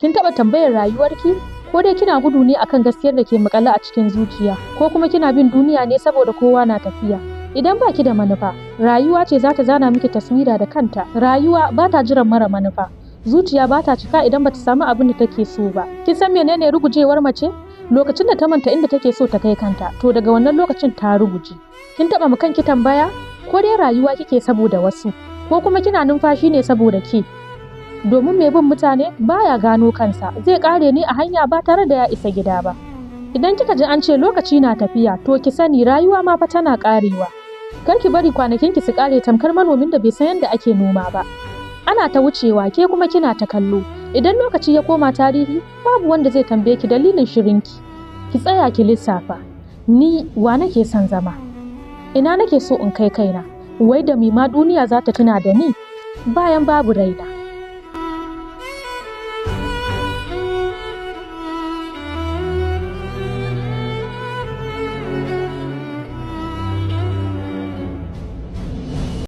Kin taɓa tambayar rayuwarki? Ko dai kina gudu ne akan gaskiyar da ke maƙale a cikin zuciya, ko kuma kina bin duniya ne saboda kowa na tafiya? Idan ba ki da manufa, rayuwa ce za ta zana miki taswira da kanta. Rayuwa ba ta jiran mara manufa. Zuciya ba ta cika idan ba ta samu abin da take so ba. Kin san menene rugujewar mace? Lokacin da ta manta inda take so ta kai kanta, to daga wannan lokacin ta ruguje. Kin taɓa mu kanki tambaya? Ko dai rayuwa kike saboda wasu, ko kuma kina numfashi ne saboda ke? Domin mai bin mutane baya gano kansa, zai kare ni a hanya ba tare da ya isa gida ba. Idan kika ji an ce lokaci na tafiya, to ki sani rayuwa ma fa tana karewa. Kar ki bari kwanakin ki su kare tamkar manomin da bai san yadda ake noma ba. Ana ta wucewa, ke kuma kina ta kallo. Idan lokaci ya koma tarihi, babu wanda zai tambaye ki dalilin shirinki. Ki tsaya ki lissafa. Ni wa nake son zama? Ina nake so in kai kaina? Wai da me ma duniya za ta tuna da ni? Bayan babu raina.